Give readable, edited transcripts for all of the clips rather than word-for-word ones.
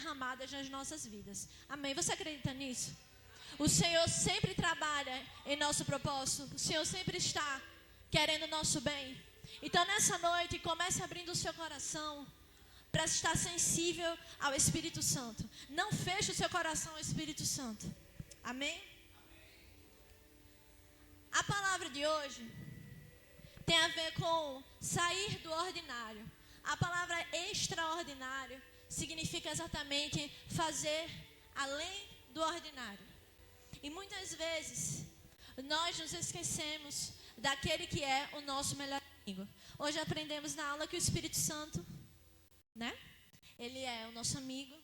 derramadas nas nossas vidas. Amém? Você acredita nisso? O Senhor sempre trabalha em nosso propósito. O Senhor sempre está querendo o nosso bem. Então, nessa noite, comece abrindo o seu coração para estar sensível ao Espírito Santo. Não feche o seu coração ao Espírito Santo. Amém? A palavra de hoje tem a ver com sair do ordinário. A palavra extraordinário significa exatamente fazer além do ordinário. E muitas vezes nós nos esquecemos daquele que é o nosso melhor amigo. Hoje aprendemos na aula que o Espírito Santo, ele é o nosso amigo.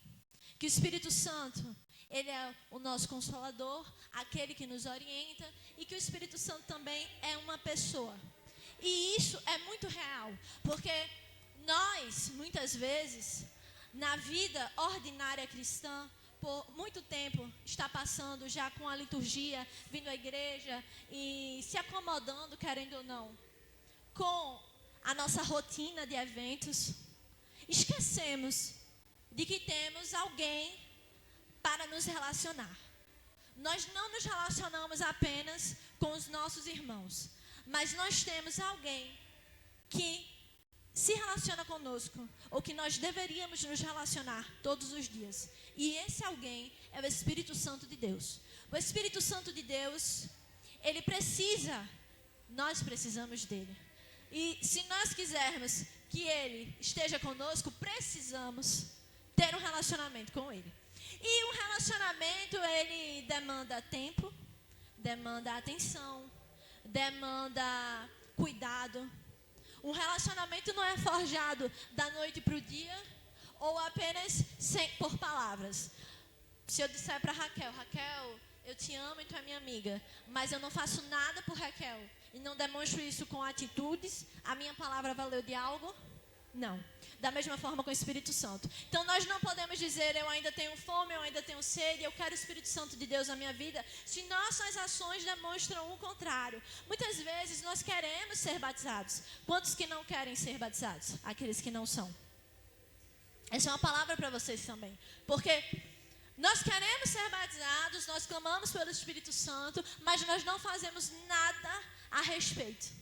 Que o Espírito Santo, ele é o nosso consolador, aquele que nos orienta. E que o Espírito Santo também é uma pessoa. E isso é muito real, porque nós, muitas vezes, na vida ordinária cristã, por muito tempo, está passando já com a liturgia, vindo à igreja e se acomodando, querendo ou não, com a nossa rotina de eventos. Esquecemos de que temos alguém para nos relacionar. Nós não nos relacionamos apenas com os nossos irmãos, mas nós temos alguém que se relaciona conosco, ou que nós deveríamos nos relacionar todos os dias. E esse alguém é o Espírito Santo de Deus. O Espírito Santo de Deus, nós precisamos dele. E se nós quisermos que ele esteja conosco, precisamos ter um relacionamento com ele. E um relacionamento, ele demanda tempo, demanda atenção, demanda cuidado. Um relacionamento não é forjado da noite para o dia ou apenas por palavras. Se eu disser para Raquel, eu te amo e tu é minha amiga, mas eu não faço nada por Raquel e não demonstro isso com atitudes, a minha palavra valeu de algo? Não. Da mesma forma com o Espírito Santo. Então nós não podemos dizer, eu ainda tenho fome, eu ainda tenho sede, eu quero o Espírito Santo de Deus na minha vida, se nossas ações demonstram o contrário. Muitas vezes nós queremos ser batizados. Quantos que não querem ser batizados? Aqueles que não são. Essa é uma palavra para vocês também. Porque nós queremos ser batizados, nós clamamos pelo Espírito Santo, mas nós não fazemos nada a respeito.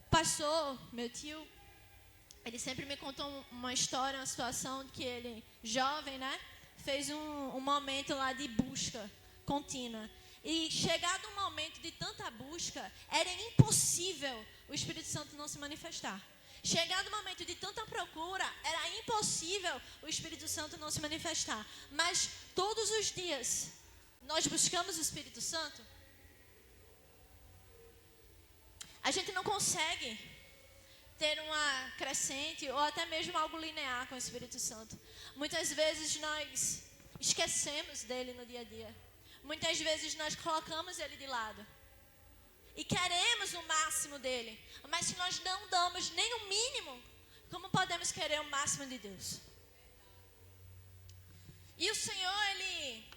Pastor, meu tio, ele sempre me contou uma história, uma situação de que ele, jovem, fez um momento lá de busca contínua. E chegado um momento de tanta busca, era impossível o Espírito Santo não se manifestar. Chegado um momento de tanta procura, era impossível o Espírito Santo não se manifestar. Mas todos os dias, nós buscamos o Espírito Santo. A gente não consegue ter uma crescente ou até mesmo algo linear com o Espírito Santo. Muitas vezes nós esquecemos dele no dia a dia. Muitas vezes nós colocamos ele de lado. E queremos o máximo dele. Mas se nós não damos nem o mínimo, como podemos querer o máximo de Deus? E o Senhor, ele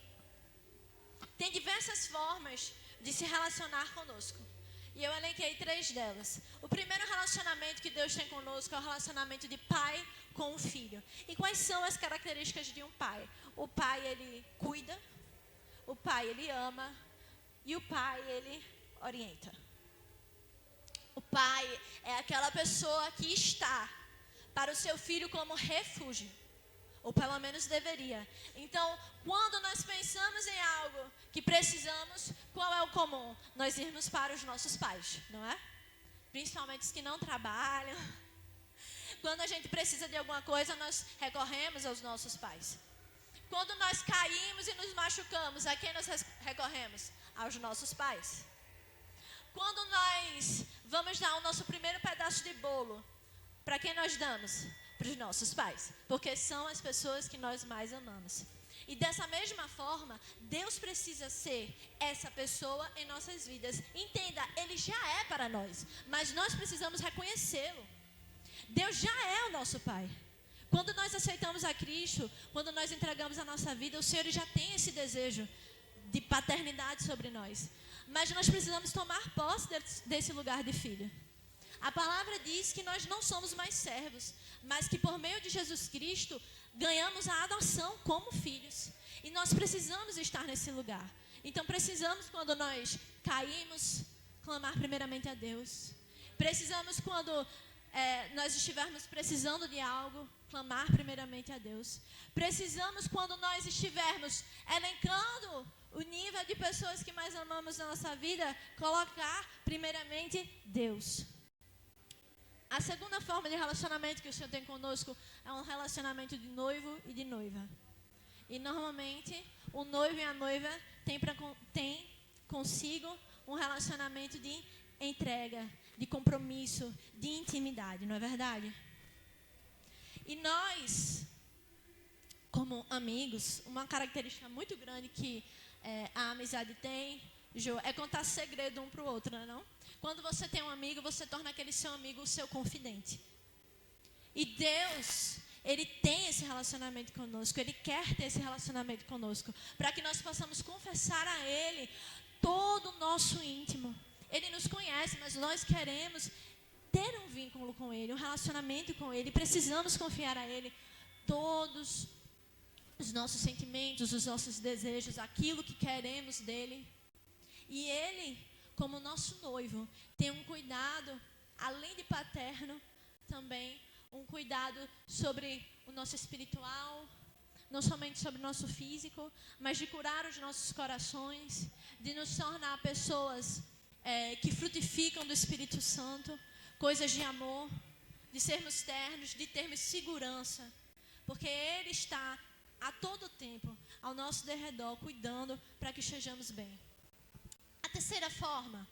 tem diversas formas de se relacionar conosco. E eu elenquei 3 delas. O primeiro relacionamento que Deus tem conosco é o relacionamento de pai com o filho. E quais são as características de um pai? O pai, ele cuida. O pai, ele ama. E o pai, ele orienta. O pai é aquela pessoa que está para o seu filho como refúgio. Ou pelo menos deveria. Então, quando nós pensamos em algo que precisamos, qual é o comum? Nós irmos para os nossos pais, não é? Principalmente os que não trabalham. Quando a gente precisa de alguma coisa, nós recorremos aos nossos pais. Quando nós caímos e nos machucamos, a quem nós recorremos? Aos nossos pais. Quando nós vamos dar o nosso primeiro pedaço de bolo, para quem nós damos? Para os nossos pais, porque são as pessoas que nós mais amamos. E dessa mesma forma, Deus precisa ser essa pessoa em nossas vidas. Entenda, Ele já é para nós, mas nós precisamos reconhecê-lo. Deus já é o nosso Pai. Quando nós aceitamos a Cristo, quando nós entregamos a nossa vida, o Senhor já tem esse desejo de paternidade sobre nós. Mas nós precisamos tomar posse desse lugar de filho. A palavra diz que nós não somos mais servos, mas que por meio de Jesus Cristo ganhamos a adoção como filhos. E nós precisamos estar nesse lugar. Então precisamos, quando nós caímos, clamar primeiramente a Deus. Precisamos, quando nós estivermos precisando de algo, clamar primeiramente a Deus. Precisamos, quando nós estivermos elencando o nível de pessoas que mais amamos na nossa vida, colocar primeiramente Deus. A segunda forma de relacionamento que o Senhor tem conosco é um relacionamento de noivo e de noiva. E normalmente o noivo e a noiva têm consigo um relacionamento de entrega, de compromisso, de intimidade, não é verdade? E nós, como amigos, uma característica muito grande que a amizade tem, Jo, é contar segredo um para o outro, não é não? Quando você tem um amigo, você torna aquele seu amigo o seu confidente. E Deus, Ele tem esse relacionamento conosco, Ele quer ter esse relacionamento conosco, para que nós possamos confessar a Ele todo o nosso íntimo. Ele nos conhece, mas nós queremos ter um vínculo com Ele, um relacionamento com Ele. Precisamos confiar a Ele todos os nossos sentimentos, os nossos desejos, aquilo que queremos dEle. E Ele, como nosso noivo, tem um cuidado, além de paterno, também um cuidado sobre o nosso espiritual, não somente sobre o nosso físico, mas de curar os nossos corações, de nos tornar pessoas que frutificam do Espírito Santo, coisas de amor, de sermos ternos, de termos segurança, porque Ele está a todo tempo ao nosso derredor, cuidando para que estejamos bem. A terceira forma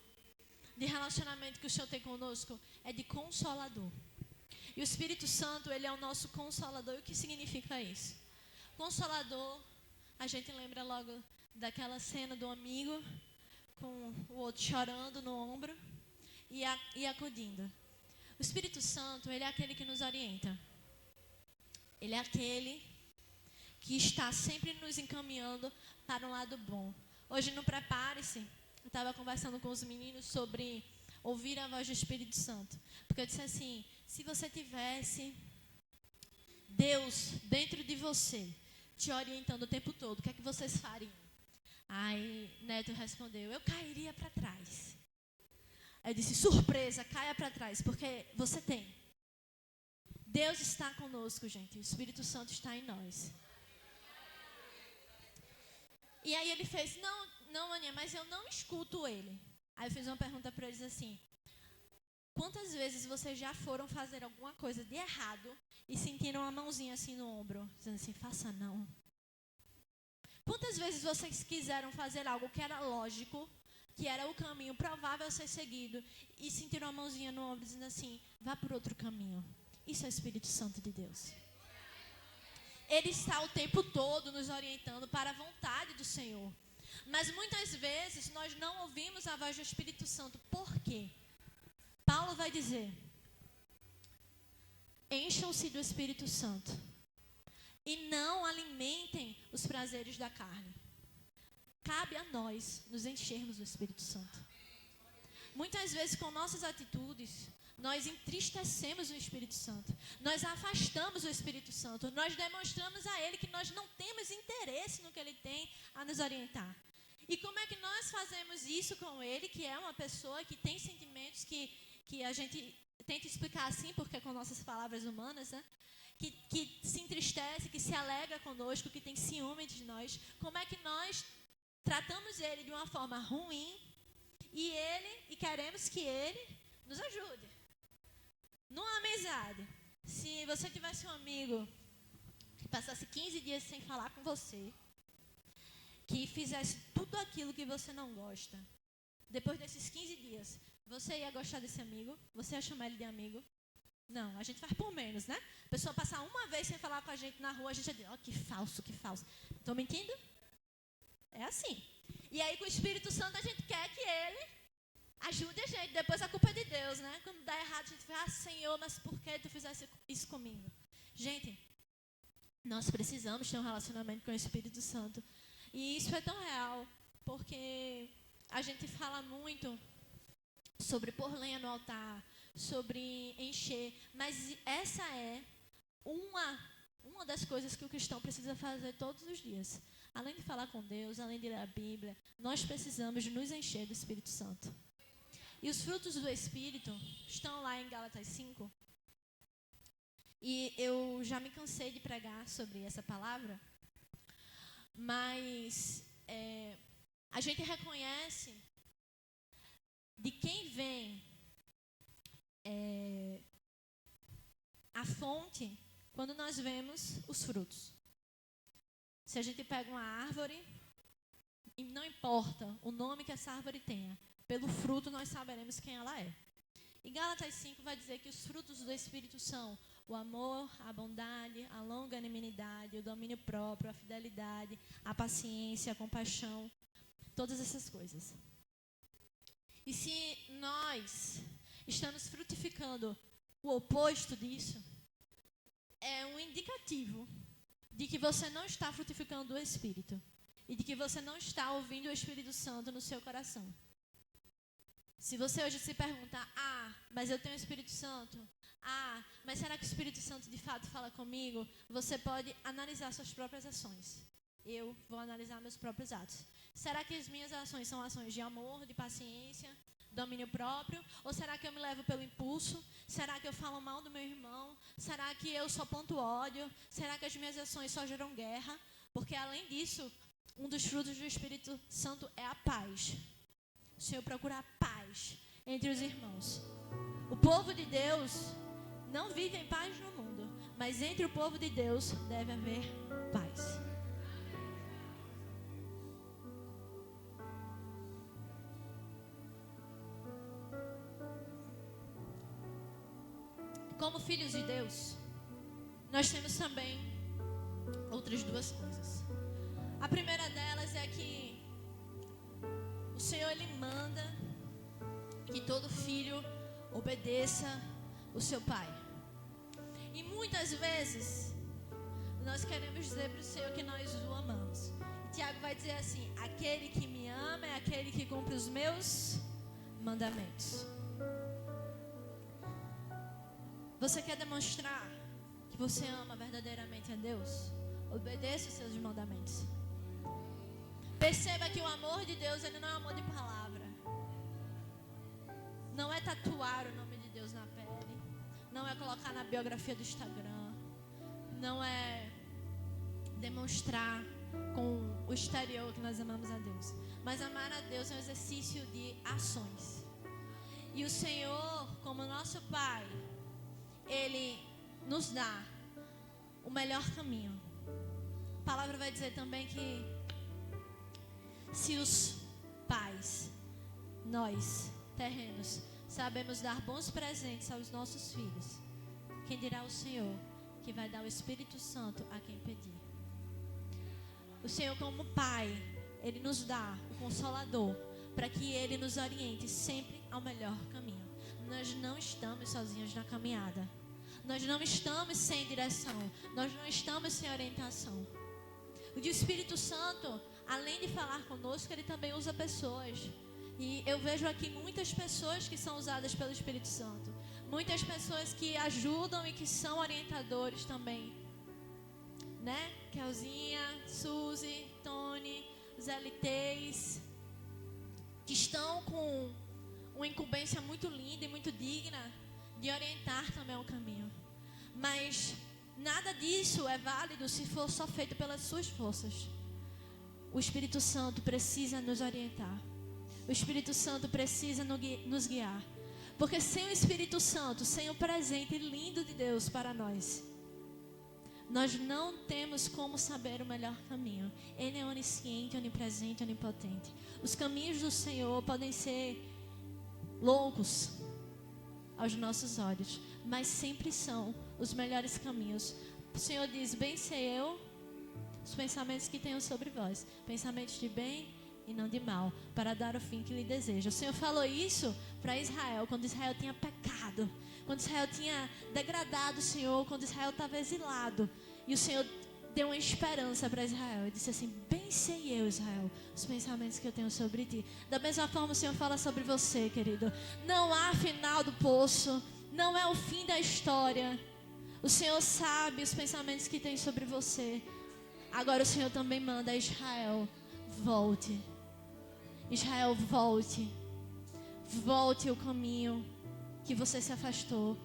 de relacionamento que o Senhor tem conosco é de consolador. E o Espírito Santo, Ele é o nosso consolador. E o que significa isso? Consolador, a gente lembra logo daquela cena do amigo com o outro chorando no ombro e acudindo. O Espírito Santo, Ele é aquele que nos orienta. Ele é aquele que está sempre nos encaminhando para um lado bom. Hoje no Prepare-se, eu estava conversando com os meninos sobre ouvir a voz do Espírito Santo. Porque eu disse assim, se você tivesse Deus dentro de você, te orientando o tempo todo, o que é que vocês fariam? Aí Neto respondeu, eu cairia para trás. Aí eu disse, surpresa, caia para trás, porque você tem. Deus está conosco, gente. O Espírito Santo está em nós. E aí ele fez, não, Aninha, mas eu não escuto ele. Aí eu fiz uma pergunta para eles assim, quantas vezes vocês já foram fazer alguma coisa de errado e sentiram a mãozinha assim no ombro, dizendo assim, faça não. Quantas vezes vocês quiseram fazer algo que era lógico, que era o caminho provável a ser seguido, e sentiram a mãozinha no ombro dizendo assim, vá por outro caminho. Isso é o Espírito Santo de Deus. Ele está o tempo todo nos orientando para a vontade do Senhor. Mas muitas vezes nós não ouvimos a voz do Espírito Santo. Por quê? Paulo vai dizer, encham-se do Espírito Santo e não alimentem os prazeres da carne. Cabe a nós nos enchermos do Espírito Santo. Muitas vezes com nossas atitudes, nós entristecemos o Espírito Santo. Nós afastamos o Espírito Santo. Nós demonstramos a Ele que nós não temos interesse no que Ele tem a nos orientar. E como é que nós fazemos isso com Ele, que é uma pessoa que tem sentimentos que a gente tenta explicar assim, porque é com nossas palavras humanas, né? Que se entristece, que se alegra conosco, que tem ciúme de nós. Como é que nós tratamos Ele de uma forma ruim e queremos que Ele nos ajude? Numa amizade, se você tivesse um amigo que passasse 15 dias sem falar com você, que fizesse tudo aquilo que você não gosta, depois desses 15 dias, você ia gostar desse amigo? Você ia chamar ele de amigo? Não, a gente faz por menos, né? A pessoa passar uma vez sem falar com a gente na rua, a gente já diz, ó, que falso, que falso. Estão mentindo? É assim. E aí com o Espírito Santo a gente quer que ele ajude a gente. Depois a culpa é de Deus, né? Quando dá errado, a gente fala, Senhor, mas por que tu fizesse isso comigo? Gente, nós precisamos ter um relacionamento com o Espírito Santo. E isso é tão real, porque a gente fala muito sobre pôr lenha no altar, sobre encher, mas essa é uma das coisas que o cristão precisa fazer todos os dias. Além de falar com Deus, além de ler a Bíblia, nós precisamos nos encher do Espírito Santo. E os frutos do Espírito estão lá em Gálatas 5. E eu já me cansei de pregar sobre essa palavra, mas a gente reconhece de quem vem a fonte quando nós vemos os frutos. Se a gente pega uma árvore, e não importa o nome que essa árvore tenha, pelo fruto nós saberemos quem ela é. E Gálatas 5 vai dizer que os frutos do Espírito são o amor, a bondade, a longanimidade, o domínio próprio, a fidelidade, a paciência, a compaixão, todas essas coisas. E se nós estamos frutificando o oposto disso, é um indicativo de que você não está frutificando o Espírito e de que você não está ouvindo o Espírito Santo no seu coração. Se você hoje se perguntar, mas eu tenho o Espírito Santo, mas será que o Espírito Santo de fato fala comigo? Você pode analisar suas próprias ações. Eu vou analisar meus próprios atos. Será que as minhas ações são ações de amor, de paciência, domínio próprio? Ou será que eu me levo pelo impulso? Será que eu falo mal do meu irmão? Será que eu só planto ódio? Será que as minhas ações só geram guerra? Porque além disso, um dos frutos do Espírito Santo é a paz. O Senhor procura a paz entre os irmãos. O povo de Deus não vive em paz no mundo, mas entre o povo de Deus deve haver paz. Como filhos de Deus, nós temos também outras duas coisas. A primeira delas é que o Senhor, Ele manda que todo filho obedeça o seu pai. E muitas vezes nós queremos dizer para o Senhor que nós o amamos. E Tiago vai dizer assim: aquele que me ama é aquele que cumpre os meus mandamentos. Você quer demonstrar que você ama verdadeiramente a Deus? Obedeça os seus mandamentos. Perceba que o amor de Deus, ele não é amor de palavra. Não é tatuar o nome de Deus na pele. Não é colocar na biografia do Instagram. Não é demonstrar com o exterior que nós amamos a Deus. Mas amar a Deus é um exercício de ações. E o Senhor, como nosso Pai, Ele nos dá o melhor caminho. A palavra vai dizer também que se os pais, nós, terrenos, sabemos dar bons presentes aos nossos filhos, quem dirá o Senhor que vai dar o Espírito Santo a quem pedir? O Senhor, como Pai, Ele nos dá o Consolador para que Ele nos oriente sempre ao melhor caminho. Nós não estamos sozinhos na caminhada. Nós não estamos sem direção. Nós não estamos sem orientação. O Espírito Santo, além de falar conosco, Ele também usa pessoas. E eu vejo aqui muitas pessoas que são usadas pelo Espírito Santo. Muitas pessoas que ajudam e que são orientadores também. Né? Kelzinha, Suzy, Tony, os LTs, que estão com uma incumbência muito linda e muito digna de orientar também o caminho. Mas nada disso é válido se for só feito pelas suas forças. O Espírito Santo precisa nos orientar. O Espírito Santo precisa nos guiar. Porque sem o Espírito Santo, sem o presente lindo de Deus para nós, nós não temos como saber o melhor caminho. Ele é onisciente, onipresente, onipotente. Os caminhos do Senhor podem ser loucos aos nossos olhos, mas sempre são os melhores caminhos. O Senhor diz: bem sei eu os pensamentos que tenho sobre vós, pensamentos de bem e não de mal, para dar o fim que lhe deseja. O Senhor falou isso para Israel, quando Israel tinha pecado, quando Israel tinha degradado o Senhor, quando Israel estava exilado. E o Senhor deu uma esperança para Israel. Ele disse assim: bem sei eu, Israel, os pensamentos que eu tenho sobre ti. Da mesma forma o Senhor fala sobre você, querido. Não há final do poço, não é o fim da história. O Senhor sabe os pensamentos que tem sobre você. Agora o Senhor também manda: Israel, volte. Israel, volte. Volte o caminho que você se afastou.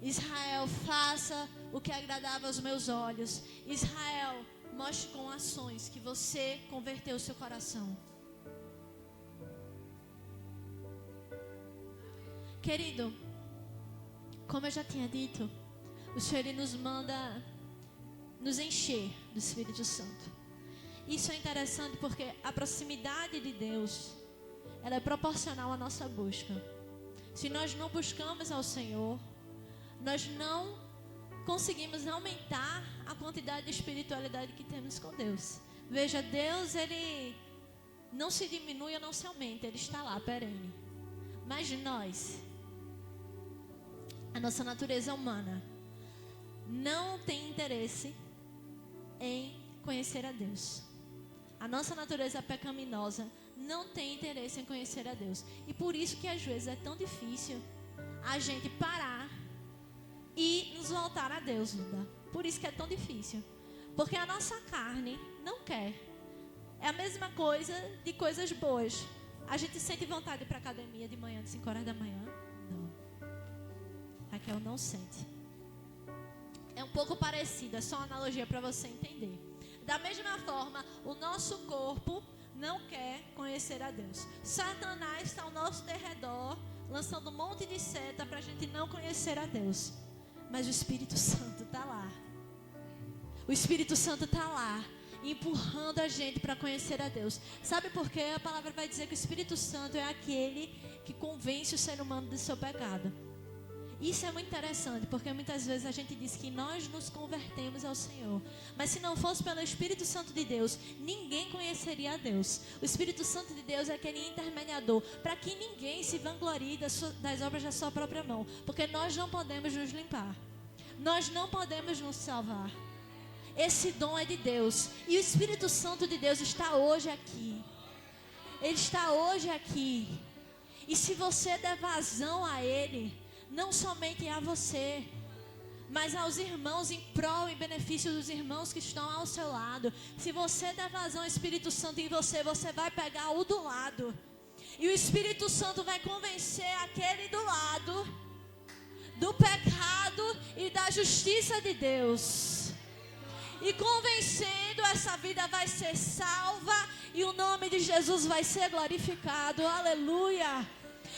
Israel, faça o que agradava aos meus olhos. Israel, mostre com ações que você converteu o seu coração. Querido, como eu já tinha dito, o Senhor Ele nos manda nos encher do Espírito Santo. Isso é interessante porque a proximidade de Deus, ela é proporcional à nossa busca. Se nós não buscamos ao Senhor, nós não conseguimos aumentar a quantidade de espiritualidade que temos com Deus. Veja, Deus, Ele não se diminui ou não se aumenta, Ele está lá, perene. Mas nós, a nossa natureza humana, não tem interesse em conhecer a Deus. A nossa natureza pecaminosa não tem interesse em conhecer a Deus. E por isso que às vezes é tão difícil a gente parar e nos voltar a Deus, Luda. Por isso que é tão difícil. Porque a nossa carne não quer. É a mesma coisa de coisas boas. A gente sente vontade de ir para a academia de manhã, de 5 horas da manhã? Não. Raquel não sente. É um pouco parecido, é só uma analogia para você entender. Da mesma forma, o nosso corpo não quer conhecer a Deus. Satanás está ao nosso derredor, lançando um monte de seta para a gente não conhecer a Deus. Mas o Espírito Santo está lá. O Espírito Santo está lá, empurrando a gente para conhecer a Deus. Sabe por quê? A palavra vai dizer que o Espírito Santo é aquele que convence o ser humano do seu pecado. Isso é muito interessante, porque muitas vezes a gente diz que nós nos convertemos ao Senhor. Mas se não fosse pelo Espírito Santo de Deus, ninguém conheceria a Deus. O Espírito Santo de Deus é aquele intermediador, para que ninguém se vanglorie das obras da sua própria mão. Porque nós não podemos nos limpar. Nós não podemos nos salvar. Esse dom é de Deus. E o Espírito Santo de Deus está hoje aqui. Ele está hoje aqui. E se você der vazão a Ele, não somente a você, mas aos irmãos, em prol e benefício dos irmãos que estão ao seu lado. Se você der vazão ao Espírito Santo em você, você vai pegar o do lado. E o Espírito Santo vai convencer aquele do lado do pecado e da justiça de Deus. E convencendo, essa vida vai ser salva e o nome de Jesus vai ser glorificado. Aleluia!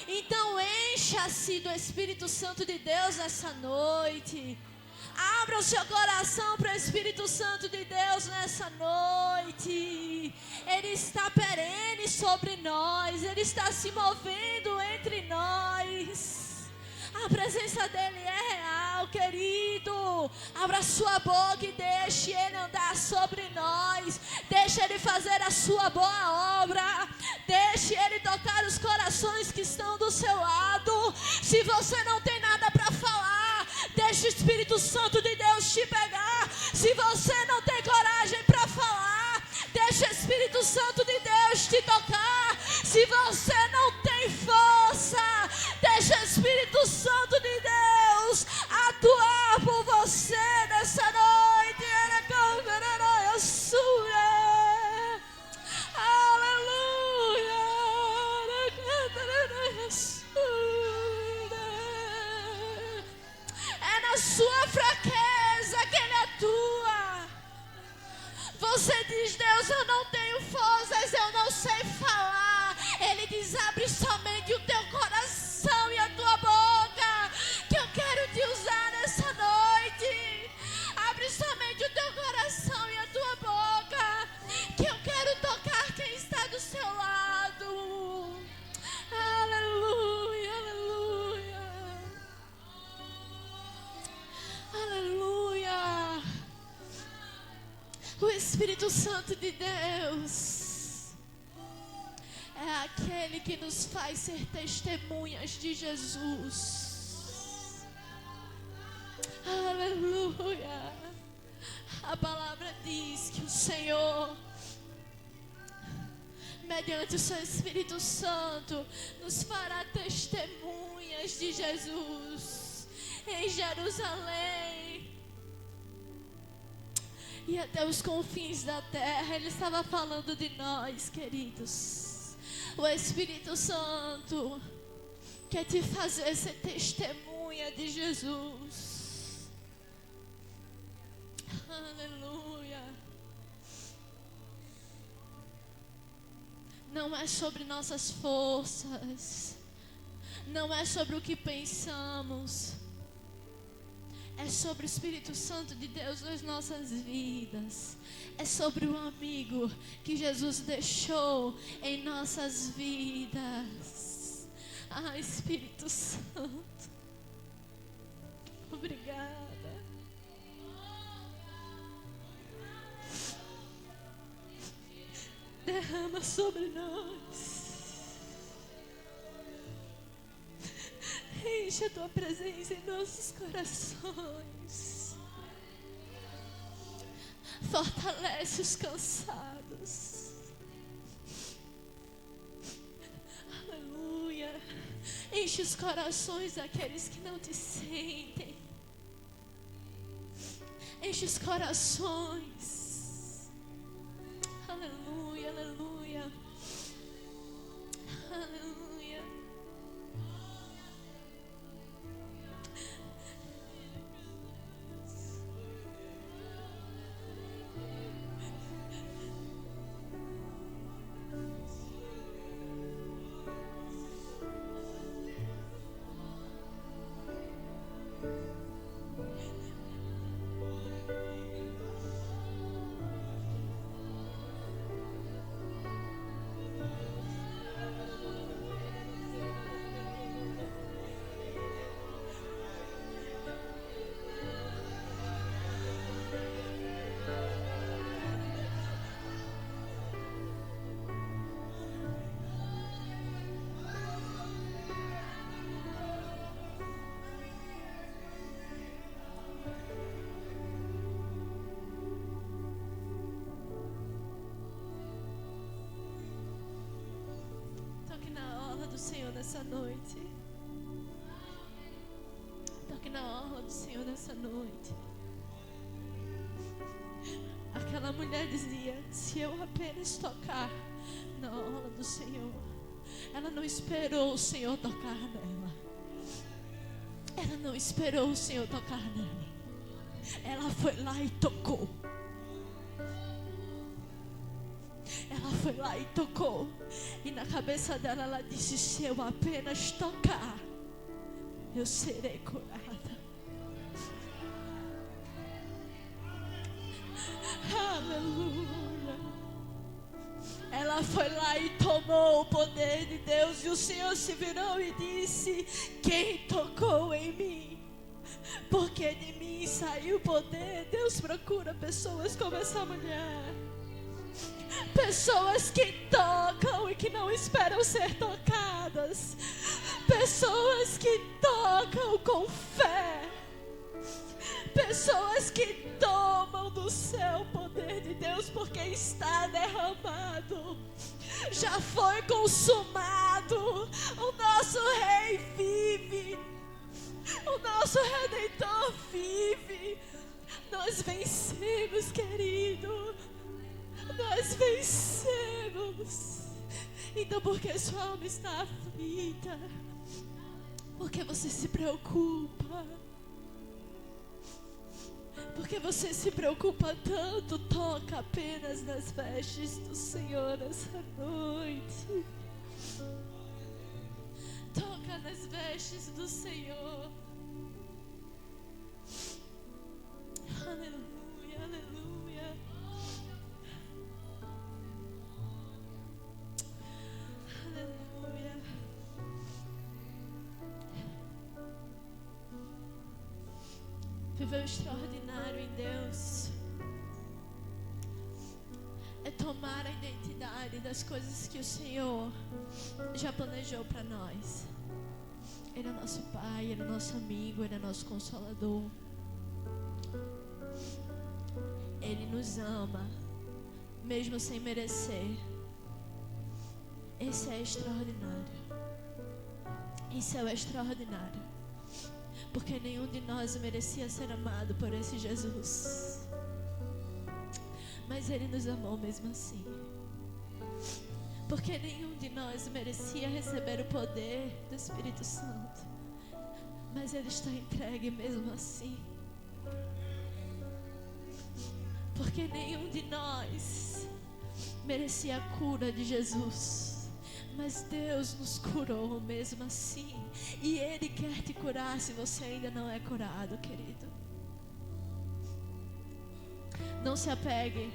Então encha-se do Espírito Santo de Deus nessa noite. Abra o seu coração para o Espírito Santo de Deus nessa noite. Ele está perene sobre nós. Ele está se movendo entre nós. A presença dele é real, querido. Abra sua boca e deixe ele andar sobre nós. Deixe ele fazer a sua boa obra. Deixe ele tocar os corações que estão do seu lado. Se você não tem nada para falar, deixe o Espírito Santo de Deus te pegar. Se você não tem coragem para falar, deixe o Espírito Santo de Deus te tocar. Se você não tem força, deixe o Espírito Santo de Deus atuar por você nessa noite. Aleluia. É na sua fraqueza que Ele atua. Você diz: Deus, eu não tenho forças, eu não sei falar. Ele diz: abre somente o teu coração e a tua boca, que eu quero te usar nessa noite. Abre somente o teu coração e a tua boca, que eu quero tocar quem está do seu lado. Aleluia, aleluia. Aleluia. O Espírito Santo de Deus é aquele que nos faz ser testemunhas de Jesus. Aleluia. A palavra diz Senhor, mediante o seu Espírito Santo, nos fará testemunhas de Jesus em Jerusalém e até os confins da terra. Ele estava falando de nós, queridos. O Espírito Santo quer te fazer ser testemunha de Jesus. Aleluia. Não é sobre nossas forças, não é sobre o que pensamos, é sobre o Espírito Santo de Deus nas nossas vidas. É sobre o amigo que Jesus deixou em nossas vidas. Ah, Espírito Santo, obrigada. Derrama sobre nós. Enche a tua presença em nossos corações. Fortalece os cansados. Aleluia. Enche os corações daqueles que não te sentem. Enche os corações. Aleluia, aleluia. Aleluia. Toque na orla do Senhor nessa noite. Toque na orla do Senhor nessa noite. Aquela mulher dizia: se eu apenas tocar na orla do Senhor. Ela não esperou o Senhor tocar nela. Ela não esperou o Senhor tocar nela. Ela foi lá e tocou. Ela foi lá e tocou. E na cabeça dela ela disse: se eu apenas tocar, eu serei curada. Aleluia. Ela foi lá e tomou o poder de Deus. E o Senhor se virou e disse: quem tocou em mim? Porque de mim saiu o poder. Deus procura pessoas como essa mulher. Pessoas que tocam e que não esperam ser tocadas. Pessoas que tocam com fé. Pessoas que tomam do céu o poder de Deus, porque está derramado. Já foi consumado. O nosso Rei vive. O nosso Redentor vive. Nós vencemos, querido. Nós vencemos. Então, porque sua alma está aflita, porque você se preocupa, porque você se preocupa tanto, toca apenas nas vestes do Senhor essa noite. Toca nas vestes do Senhor. Aleluia, aleluia. Aleluia. Viver o extraordinário em Deus é tomar a identidade das coisas que o Senhor já planejou para nós. Ele é nosso Pai, Ele é nosso amigo, Ele é nosso Consolador. Ele nos ama mesmo sem merecer. Esse é extraordinário. Isso é o extraordinário. Porque nenhum de nós merecia ser amado por esse Jesus. Mas Ele nos amou mesmo assim. Porque nenhum de nós merecia receber o poder do Espírito Santo. Mas Ele está entregue mesmo assim. Porque nenhum de nós merecia a cura de Jesus. Mas Deus nos curou mesmo assim. E Ele quer te curar se você ainda não é curado, querido. Não se apegue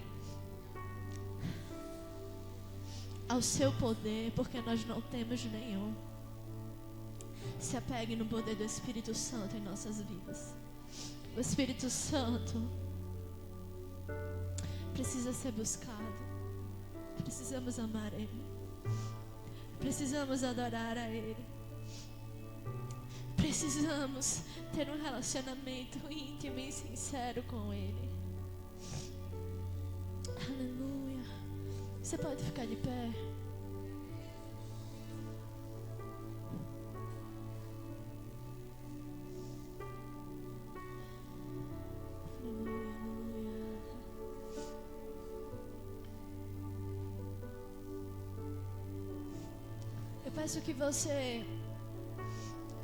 ao seu poder, porque nós não temos nenhum. Se apegue no poder do Espírito Santo em nossas vidas. O Espírito Santo precisa ser buscado. Precisamos amar Ele. Precisamos adorar a Ele. Precisamos ter um relacionamento íntimo e sincero com Ele. Aleluia. Você pode ficar de pé? Aleluia, aleluia. Eu peço que você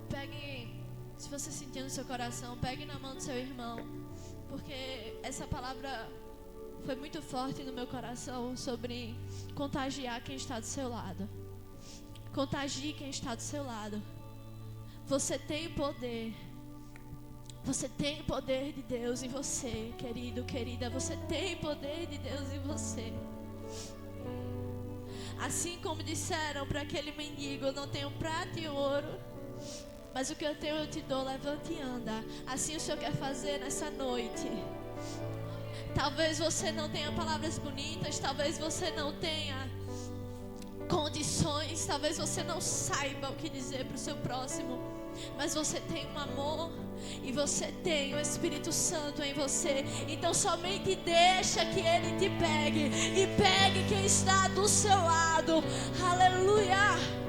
pegue, se você sentir no seu coração, pegue na mão do seu irmão, porque essa palavra foi muito forte no meu coração sobre contagiar quem está do seu lado. Contagie quem está do seu lado. Você tem poder. Você tem poder de Deus em você, querido, querida. Você tem poder de Deus em você. Assim como disseram para aquele mendigo: eu não tenho prata e ouro, mas o que eu tenho eu te dou, levante e anda. Assim o Senhor quer fazer nessa noite. Talvez você não tenha palavras bonitas, talvez você não tenha condições, talvez você não saiba o que dizer para o seu próximo, mas você tem um amor e você tem o Espírito Santo em você. Então somente deixa que Ele te pegue e pegue quem está do seu lado. Aleluia.